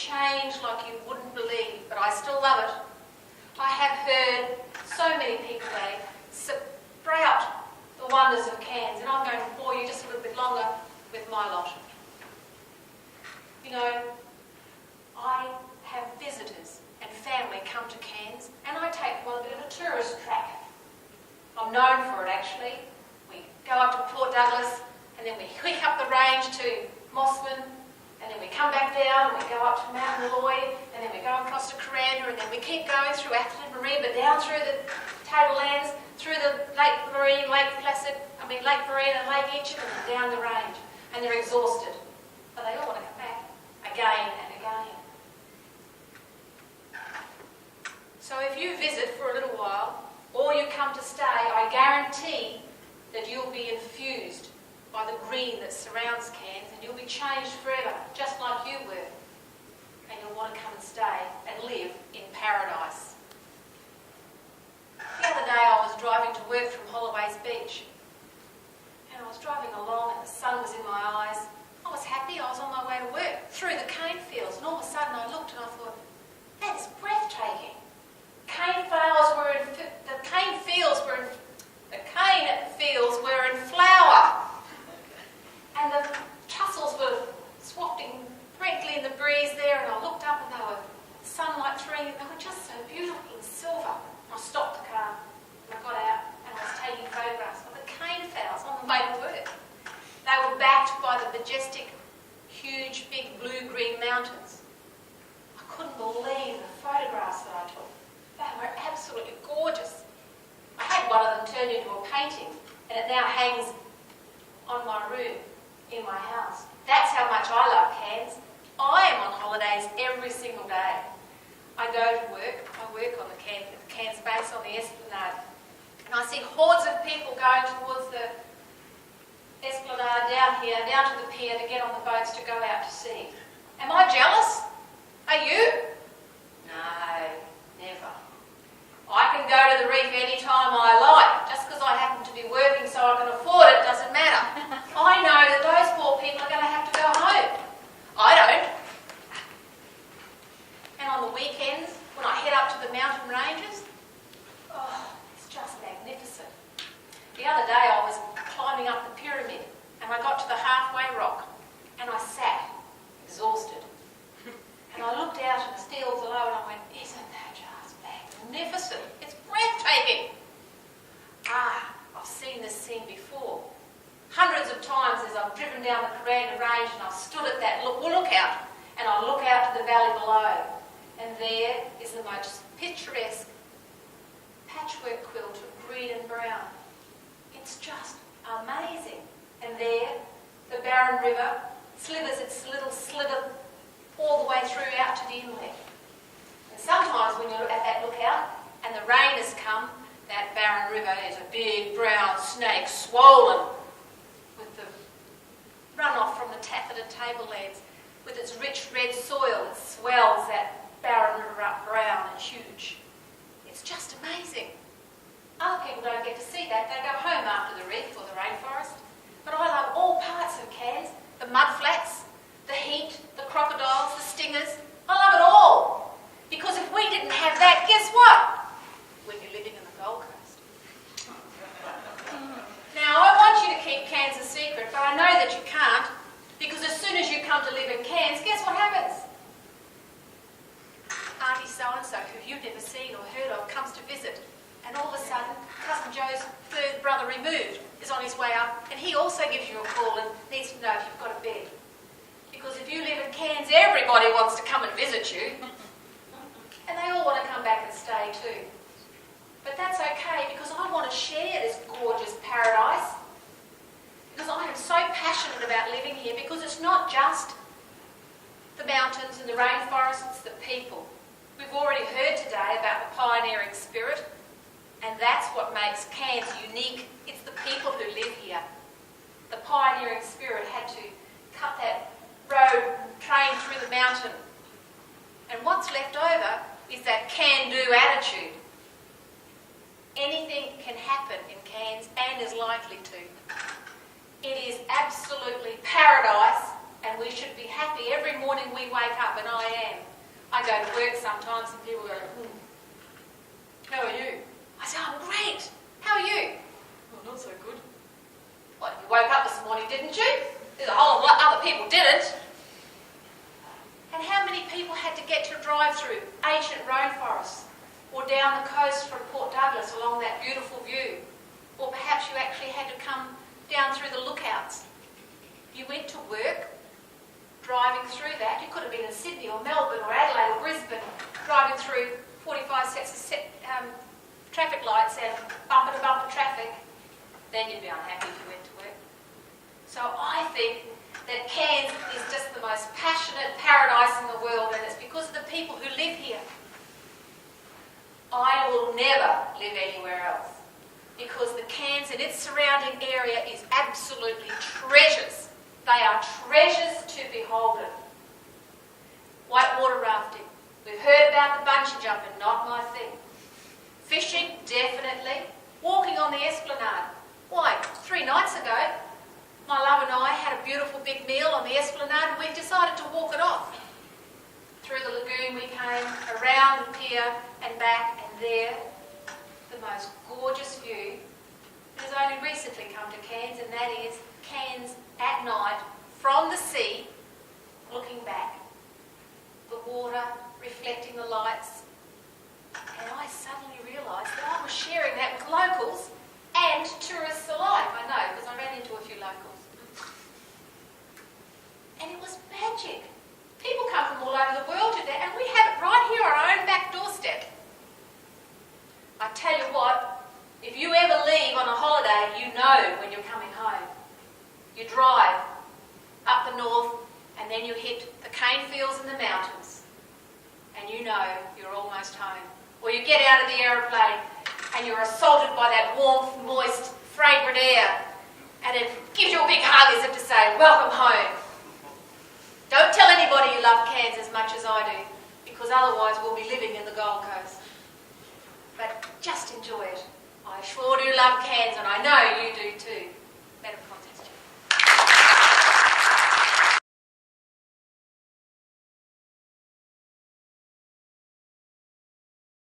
changed like you wouldn't believe, but I still love it. I have heard so many people today sprout the wonders of Cairns, and I'm going to bore you just a little bit longer with my lot. You know, I have visitors and family come to Cairns, and I take them on a bit of a tourist track. I'm known for it, actually. We go up to Port Douglas, and then we hick up the range to Mossman, and then we come back down, and we go up to Mount Molloy, and then we go across to Kuranda, and then we keep going through Atherton Marinba, down through the Tablelands, through the Lake Marine, Lake Marine and Lake Itchen, and then down the range. And they're exhausted. But they all want to come back again and again. So if you visit for a little while, or you come to stay, I guarantee that you'll be infused by the green that surrounds Cairns, and you'll be changed forever, just like you were. And you'll want to come and stay and live in paradise. The other day I was driving to work from Holloway's Beach, and I was driving along and the sun was in my eyes. I was happy, I was on my way to work, through the cane fields, and all of a sudden I looked and I thought, that is breathtaking. The cane fields were in flower, and the tussles were swafting frankly in the breeze there, and I looked up and they were sunlight through it. They were just so beautiful and silver. I stopped the car and I got out and I was taking photographs of the cane flowers on the way to work. They were backed by the majestic, huge, big blue-green mountains. I couldn't believe the photographs that I took. They were absolutely gorgeous. I had one of them turned into a painting, and it now hangs on my room in my house. That's how much I love Cairns. I am on holidays every single day. I go to work. I work on the Cairns base on the Esplanade, and I see hordes of people going towards the Esplanade down here, down to the pier to get on the boats to go out to sea. Am I jealous? Are you? No, never. I can go to the reef any time I like. Just because I happen to be working so I can afford it doesn't matter. I know that those poor people are going to have to go home. I don't. And on the weekends, when I head up to the mountain ranges, oh, it's just magnificent. The other day I was climbing up the pyramid, and I got to the halfway rock, and I sat, exhausted. And I looked out at the steel below, and I went, isn't that just magnificent? It's breathtaking. I've seen this scene before. Hundreds of times as I've driven down the Kuranda Range, and I've stood at that lookout, and I look out to the valley below, and there is the most picturesque patchwork quilt of green and brown. It's just amazing. And there, the Barron River slithers its little sliver all the way through out to the inlet. And sometimes when you look at that lookout and the rain has come, that Barron River is a big brown snake, swollen with the runoff from the taffeta tablelands, with its rich red soil that swells that Barron River up brown and huge. It's just amazing. Other people don't get to see that. They go home after the reef or the rainforest. But I love all parts of Cairns. The mudflats, the heat, the crocodiles, the stingers. I love it all. Because if we didn't have that, guess what? We'd be living in the Gold Coast. Now, I want you to keep Cairns a secret, but I know that you can't. Because as soon as you come to live in Cairns, guess what happens? Auntie so-and-so, who you've never seen or heard of, comes to visit. And all of a sudden, Cousin Joe's third brother removed is on his way up, and he also gives you a call and needs to know if you've got a bed. Because if you live in Cairns, everybody wants to come and visit you. And they all want to come back and stay too. But that's okay, because I want to share this gorgeous paradise. Because I am so passionate about living here, because it's not just the mountains and the rainforests, it's the people. We've already heard today about the pioneering spirit. And that's what makes Cairns unique. It's the people who live here. The pioneering spirit had to cut that road and train through the mountain. And what's left over is that can-do attitude. Anything can happen in Cairns and is likely to. It is absolutely paradise, and we should be happy every morning we wake up, and I am. I go to work sometimes and people go, how are you? I say, I'm great. How are you? Oh, not so good. Well, you woke up this morning, didn't you? There's a whole lot other people didn't. And how many people had to get to drive through ancient rainforests or down the coast from Port Douglas along that beautiful view? Or perhaps you actually had to come down through the lookouts. You went to work driving through that. You could have been in Sydney or Melbourne or Adelaide or Brisbane driving through 45 sets of traffic lights and bumper-to-bumper traffic. Then you'd be unhappy if you went to work. So I think that Cairns is just the most passionate paradise in the world, and it's because of the people who live here. I will never live anywhere else because the Cairns and its surrounding area is absolutely treasures. They are treasures to beholden. Whitewater rafting. We've heard about the bungee jumping, not my thing. Fishing, definitely. Walking on the Esplanade. Why, 3 nights ago, my love and I had a beautiful big meal on the Esplanade and we decided to walk it off. Through the lagoon we came, around the pier and back, and there, the most gorgeous view that has only recently come to Cairns, and that is Cairns at night from the sea, looking back. The water reflecting the lights. And I suddenly realised that I was sharing that with locals and tourists alike. I know, because I ran into a few locals. And it was magic. People come from all over the world to that, and we have it right here on our own back doorstep. I tell you what, if you ever leave on a holiday, you know when you're coming home. You drive up the north, and then you hit the cane fields and the mountains, and you know you're almost home. Or you get out of the aeroplane, and you're assaulted by that warm, moist, fragrant air, and it gives you a big hug as if to say, welcome home. Don't tell anybody you love Cairns as much as I do, because otherwise we'll be living in the Gold Coast. But just enjoy it. I sure do love Cairns, and I know you do too.